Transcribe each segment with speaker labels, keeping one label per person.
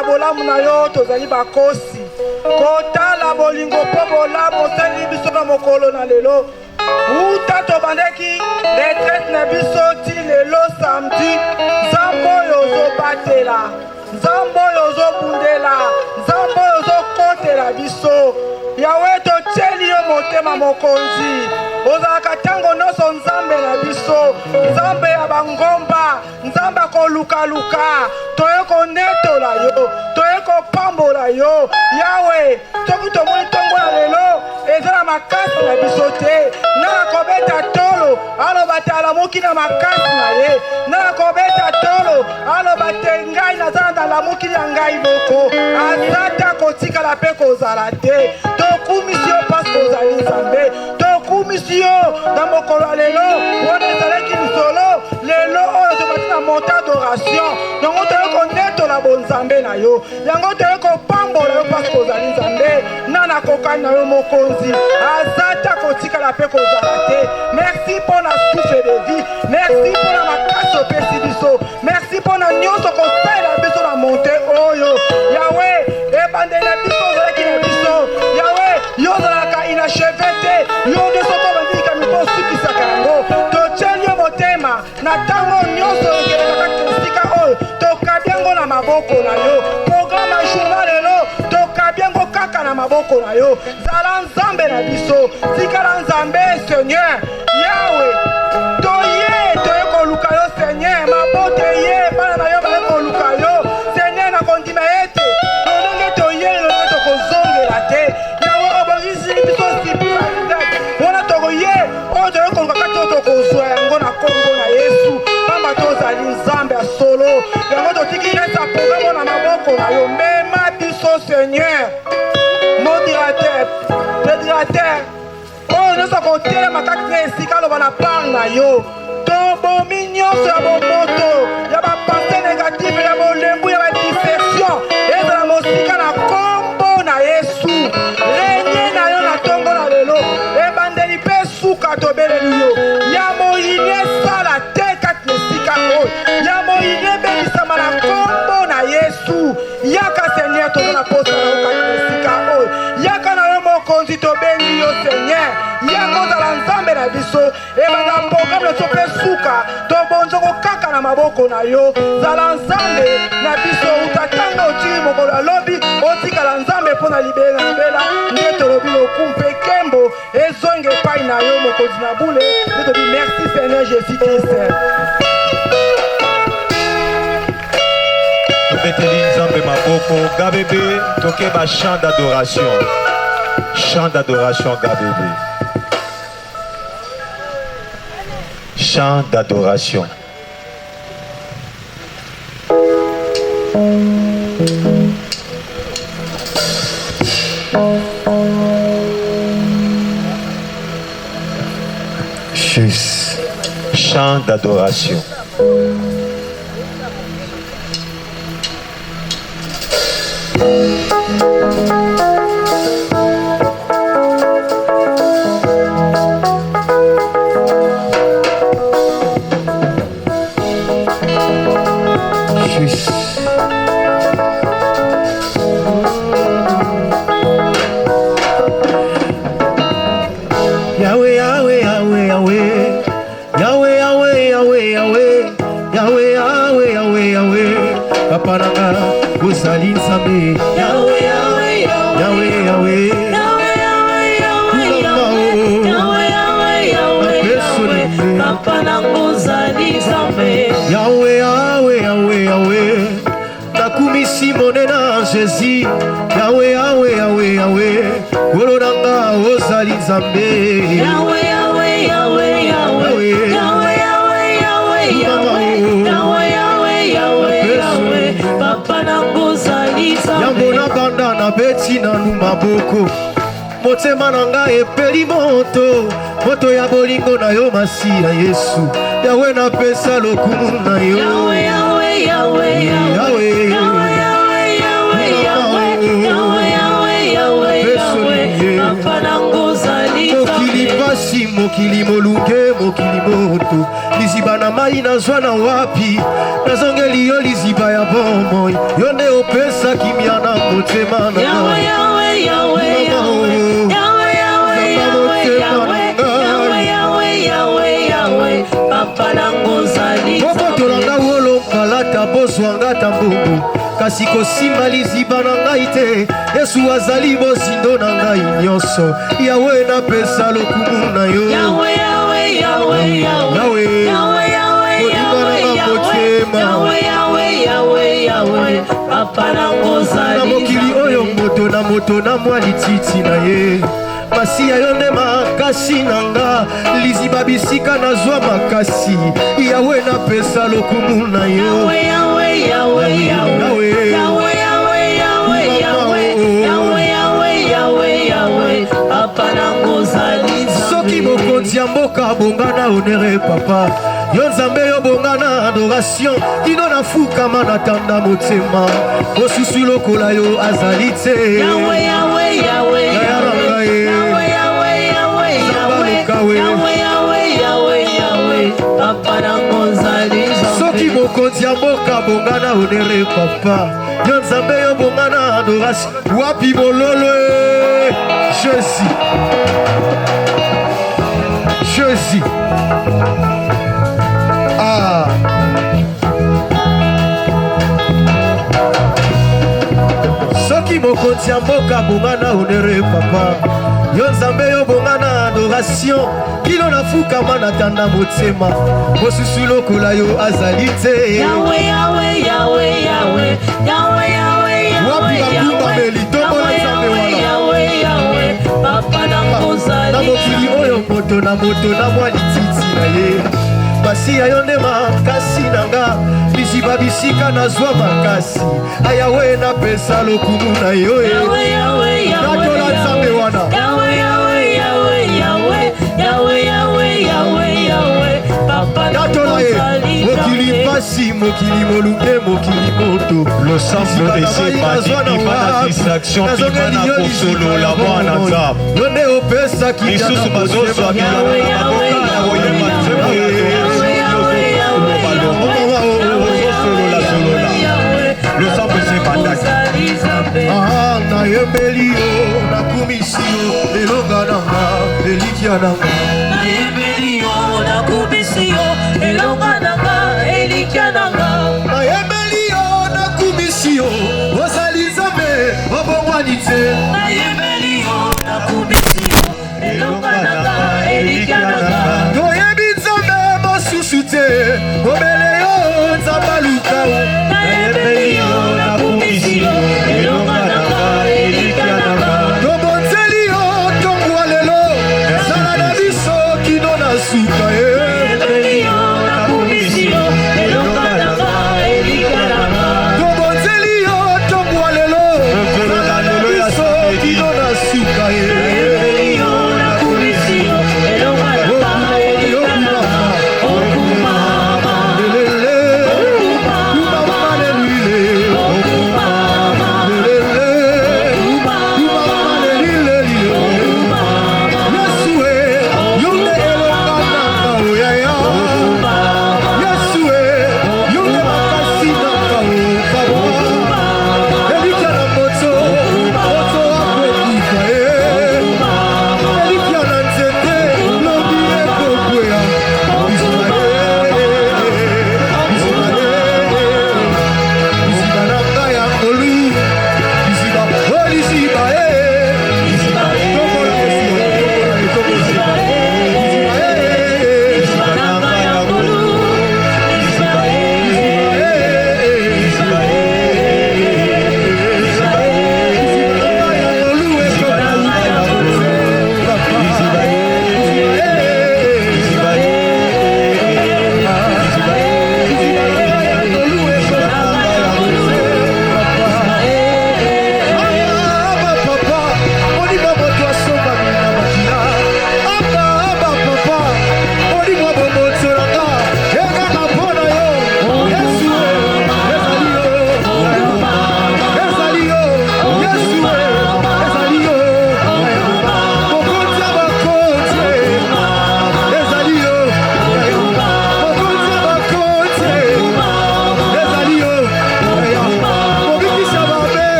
Speaker 1: na bolamu na yo tozali bakosi kotala bolingo po bolamu osali biso na mokolo na lelo uta tobandeki retraite na biso ti lelo samedi nzambe oyo ozobatela nzambe oyo ozobundela nzambe oyo ozokotela biso yawe totieli yo motema mokonzi ozalaka ntango nyonso nzambe na biso nzambe ya bangomba nzambe akolukaluka toye konetola yo toye kopambola yo yawe soki tomoni ntongo ya lelo eza na makasi na biso te nana kobeta tolo aloba te alamuki na makasi na ye nana kobeta tolo aloba te ngai naza na lamuki ya ngai moko azata kotikala mpe kozala te tokumisi yo paske ozali nzambe tokumisi yo na mokolo ya lelo wana ezalaki lisolo lelo oyo tobati na monte adoration yango toye konetola bonzambe na yo yango toye kopambola yo paske ozali nzambe nana kokani na yo mokonzi azata kotikala mpe kozala te merci mpo na souffle de vie merci mpo na makasi opesi biso merci mpo na nyonso kosalela biso na monte oyo yawe ebandeli na biso ozalaki na biso yawe yo ozalaka inacheve te yo nde soko bandika mito osukisaka yango totieli yo motema na ntango nyonso okelekaka esika oyo tokabi yango na maboko na yo programe ya journal lelo tokabi yango kaka na maboko na yo zala nzambe na biso tikala nzambe seigneur yawe toye koluka yo seigneur mabote ye bana na yo baye koluka yo seigneur na kondima ete tolenge toye lolenge tokozongela te yawe obongisi biso sipiralidade wana tokoye oyo toye koluka kati oyo tokozwa yango na kombo na yesu pamba tozali nzambe ya solo yango totiki resa programo na maboko na yo mema biso seigneur modirateur pédirateur oyo nyonso kotelema kati na esika aloba na part na yo tobomi nyonso ya bomoto ya bapense négative ya bolembu ya badispersion ezala mosika na kombo na yesu renye na yo na ntongo na lelo ebandeli mpe suka tobeleli yo ya moyini esala te kati na esika oyo ya moyini ebebisama na kombo na yesu yaka seigneur toza na posa na yo kati na esika oyo yaka na yo mokonzi tobengi yo seigneur yaka ozala nzambe na biso ebanda programe na biso mpe suka tobonzoko kaka na maboko na yo zala nzambe na biso utatanga otili mokolo alobi otikala nzambe mpo na libela na mbela nde tolobi loku mpe kembo ezonge epai na yo mokonzi na bule nde tobi merci seigneur jésus christ
Speaker 2: tobeteli nzambe maboko gabebe tokeba chant d'adoration gabebe chant d'adoration. Juste chant d'adoration.
Speaker 3: Jésus, Yahweh, Yahweh, Yahweh, Yahweh, Goloranga, Osali Zambe,
Speaker 4: Yahweh, Yahweh, Yahweh, Yahweh, Yahweh, Yahweh, Yahweh, Yahweh, Yahweh, Yahweh, Yahweh, Papa na Osali Zambe,
Speaker 3: Yambona banda na beti na numaboko, motema nanga epeli moto ya bolingo na yo Masiya Yesu, Yahweh na pesa lokumu na yo,
Speaker 4: Yahweh, Yahweh, Yahweh, Yahweh, Yahweh.
Speaker 3: pasi mokili molunge mokili moto liziba na mai nazwa na wapi nazongeli yo liziba ya bomoi yo nde opesa kimia na motema na
Speaker 4: Yahweh, Yahweh, Yahweh, Yahweh, Yahweh, Yahweh, Yahweh, Yahweh, Yahweh, Yahweh, Yahweh, Papa nango zali
Speaker 3: Tolanga wolo kalata bozwanga tambungu kasi kosimba liziba na ngai te Yesu azali bozindo na ngai nyonso Yawe napesa lokumu na yo
Speaker 4: Yahweh, Yahweh, Yahweh, Yahweh, Yahweh, Yahweh, Yahweh, Yahweh, Yahweh, Yahweh, Papa nango zali
Speaker 3: na mokili oyo moto na mwa lititi na ye masi yo nde makasi na nga liziba bisika nazwa makasi Yawe napesa lokumu na yo
Speaker 4: Yahweh, Yahweh, Yahweh, Yahweh, Yahweh, Yahweh, Yahweh, Yahweh, Yahweh, Yahweh, Yahweh, Papa nango zali
Speaker 3: soki mokonzi ya mboka bongana honere papa yo nzambe yo bongana adoration kino nafukama natanda motema mosusu lokola yo azali te
Speaker 4: Yahweh, Yahweh, Yahweh, Yahweh, Yahweh, Yahweh, Yahweh, Yahweh, Yahweh, Papa nango zali
Speaker 3: soki mokonzi ya mboka bongana honere papa yo nzambe yo bongana adoration wapi bololo Jésus ah soki mokonzi ya mboka bongana honere papa yo nzambe yo bongana adoration kilo nafukama natanda motema mosusu lokola yo azali te
Speaker 4: Yahweh, Yahweh, Yahweh, Yahweh, Yahweh, Yahweh, Yahweh, Yahweh, Papa nango zali
Speaker 3: na mokili oyo moto na mwa lititi na ye pasi yo nde makasi na nga liziba bisika nazwa makasi ayawe napesa lokumu na yo
Speaker 4: Yahweh, Yahweh,
Speaker 3: natola nzambe wana
Speaker 4: Yahweh, Yahweh, Yahweh, Yahweh, Yahweh, Yahweh, Yahweh, Yahweh, Papa
Speaker 3: natola ye mokili pasi mokili molunge mokili moto
Speaker 2: losambo esepaki bima na distraction bima na kosolola mwana nzambe
Speaker 3: yo nde opesaki
Speaker 2: lisusu bazozwa biloko na maboka na koyeba nzembo ya losambo esepandaki
Speaker 3: nayembeli yo nakumisi yo elonga nanga elikya nanga
Speaker 4: nayembeli yo nakumisi yo elonga nanga elikya nanga
Speaker 3: nayembeli yo nakumisi yo ozali nzambe obongwani te
Speaker 4: nayembeli yo nakumisi yo elonga nanga elikya nanga
Speaker 3: toyebi nzambe mosusu te obele yo nzambe aluka
Speaker 4: nayembeli yo nakumisi yo elonga nanga elikya nanga
Speaker 3: tobonzeli yo tongwa lelo zala na biso kino na suka ye
Speaker 4: nayembeli yo nakumisi yo elonga nanga elikya nanga
Speaker 3: tobonzeli yo tongwa lelo zala na biso kino na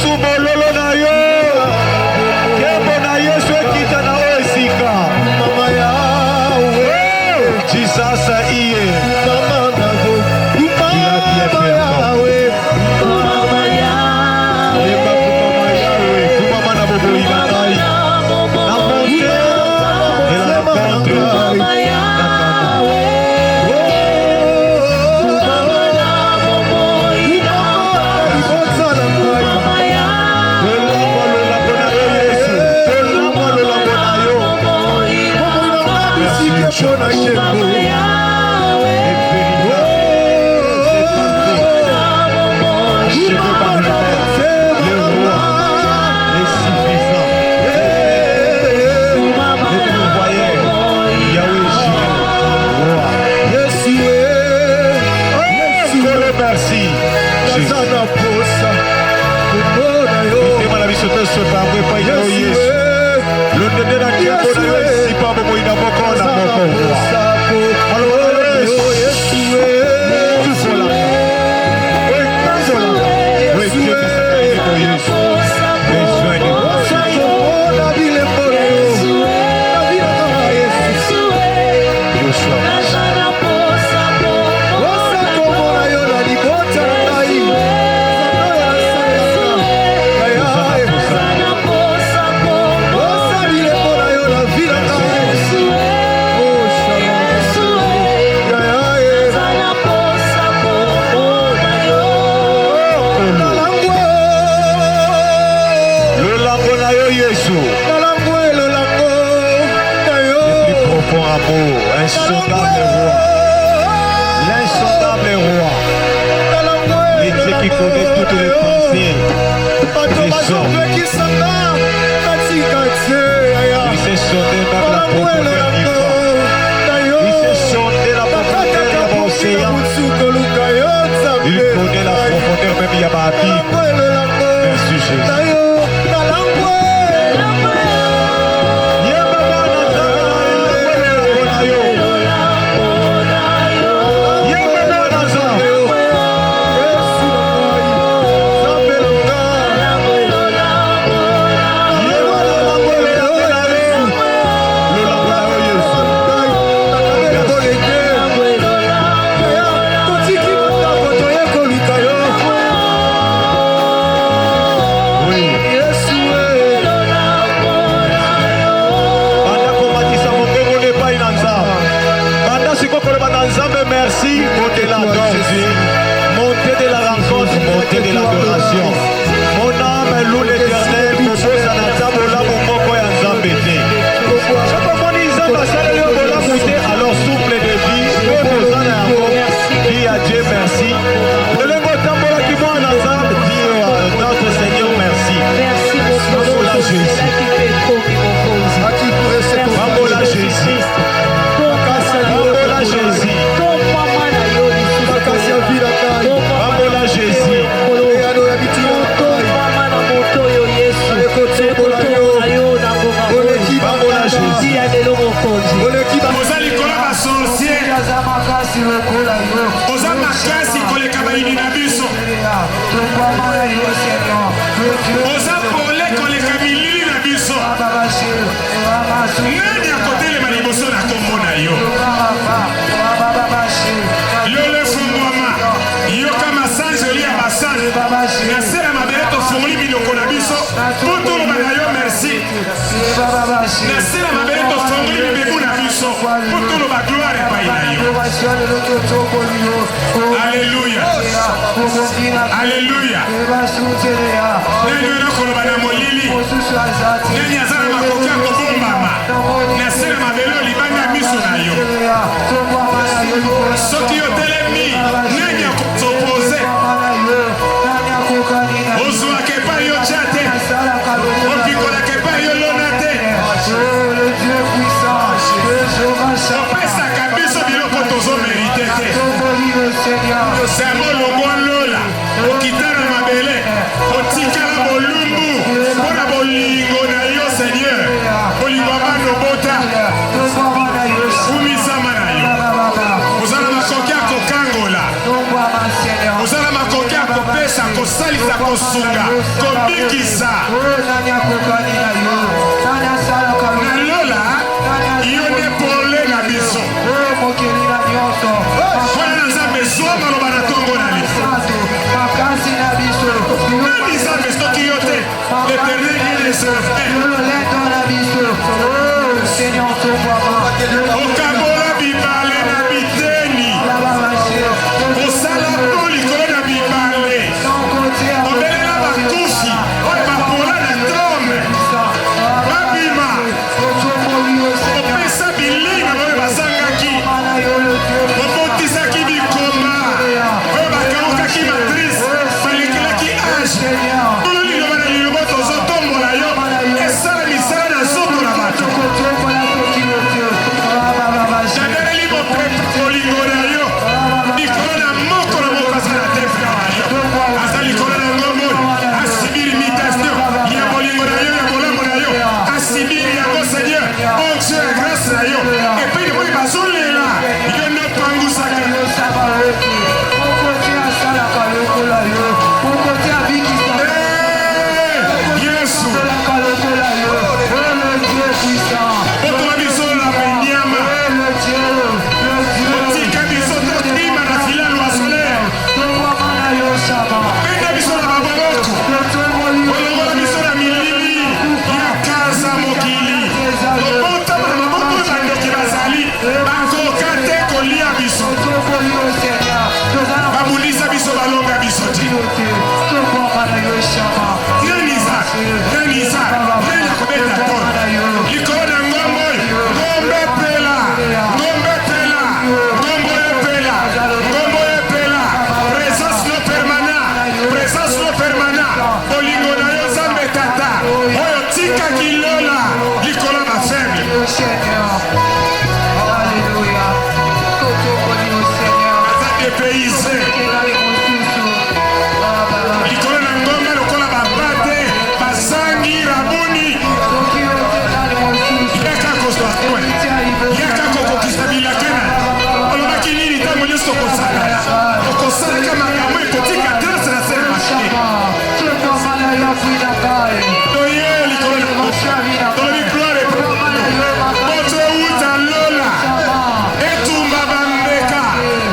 Speaker 2: bololo na yo kembo na yesu ekita na oyo esika
Speaker 3: mama yawe
Speaker 2: Jesus iye
Speaker 3: mama nago mama yawe
Speaker 4: Mama Yahweh,
Speaker 2: yeba kumama yawe kumama na boboyi na ngai na monte de la rencontre
Speaker 4: Mama Yahweh, Mama
Speaker 2: Merci. Insondable roi, l'insondable roi, le Dieu qui connaît toutes les pensées des hommes. Il s'est sondé même la profondeur du vent. Il s'est sondé la profondeur de l'océan. Il connaît la profondeur même Yababib. Merci Jésus. Merci, montez la danse, montez de la rencontre, montez de l'adoration. Mon âme loue l'éternel, mon beau sanata, bola, mon moko ya nzambete. Alors souffle de vie, dis à Dieu merci. Notre Seigneur merci.
Speaker 4: Merci beaucoup.
Speaker 2: Merci Jésus. Jésus. Jésus. Bambola Jésus. Bambola Jésus.
Speaker 5: Oza likola ba sorcier. Oza makasi koleka bayini na biso. Oza pole koleka bilili na biso. Nani akotelema liboso na kombo na yo? Lole fungwama. Yoka masange oli ya masange. Nasela mabele tofunguli biloko na biso. Potoloba na yo merci. Nasela mabele tofunguli bibebu na biso. Potoloba gloire epai na yo. Alléluia. Alléluia. Nani oyo koloba na molili. Nani azala makoki ya kobombama. Nasela mabele libanga miso na yo. Soki yo telemi. Nani akosopoze. Ozwaka epai yo tya te. Opikolaka epai yo lona te. Opesaka biso biloko tozomerite te. Sango longwa lola. Okitana mabele. Otikala bolumbu. Mpona bolingo na yo Seigneur. Bolingo bano bota. Fumisama na yo. Ozala makoki ya kokangola. Ozala makoki ya kopesa kopesa kosalisa kosunga kobikisa na lola yo nde pole na biso mpona na nzambe zwa maloba na ntongo na liso nani nzambe soki yo te l'éternel est le Seigneur okabola bibale na biteni osala mpo likolo na bibale obelela bakufi oyo bapola na tome babima opesa bilinga oyo bazangaki obotisaki bikoma oyo bakaukaki matrice balekelaki age tolo liloba na lilobo tozotombola yo esala misala na nzoto na bato jadeleli bopepe kolingo na yo likolo na moko na moko aza na temple na yo aza likolo na ngombo asibiri imitation ya bolingo na yo ya bolamu na yo asibiri yango seigneur onction ya grâce na yo epai de moi bazolela yo nde opangusaka yesu okoma biso na benyama otika biso tokima na filalo ya solaire penda biso na babomoko olongola biso na milili ya kaza mokili obotama na maboko oyo bandoki bazali bakoka te kolia biso babundisa biso balonga biso te nani akobeta to likolo na ngombo oyo ngombo epela présence no permanent bolingo na yo nzambe tata oyo tikaki lola likolo na faible aza depayse likolo na ngomba lokola babate basangi rabuni yaka kozwa kwe yaka kokokisa bilakena olobaki nini ntango nyonso okosalaka makambo ekotika trace na sere mashine toye likolo na tolobi gloire moto euta lola etumba bambeka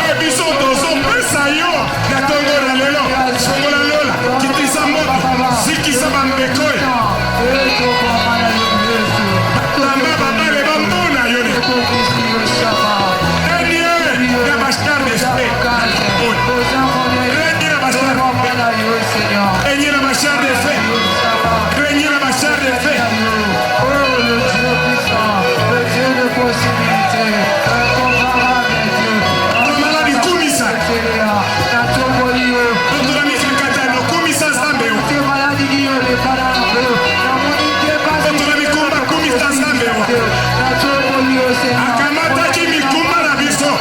Speaker 5: oyo biso tozopesa yo na ntongo na lelo songola lola kitisa moto zikisa bambeka oyo tamba babale bambona yo ya bashar de Régner la bachar de fait. Régner la bachar de fait.
Speaker 1: Oh, le Dieu puissant, le Dieu de possibilité, incomparable Dieu.
Speaker 5: Maladi kumisa. Otola mikakata no kumisa zambeo. Otola mikumba kumisa zambeo. Akamata mikumba na biso.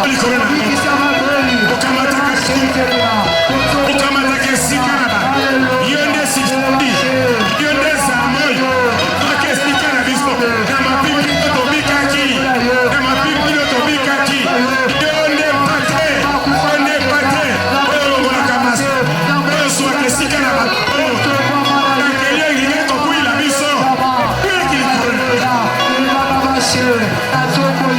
Speaker 5: Likorona. Okamata kasikana. Okamata kasikana. Yonde sikindi. Yonde zamoy. Okesikana biso. Nama pipi tobikaki. Nama pipi tobikaki. Yonde pate. Yonde pate. Oyo ngona kamasi. Oyo suwa kesikana ba. Nakeliye ngine kokuila biso. Piki likorona.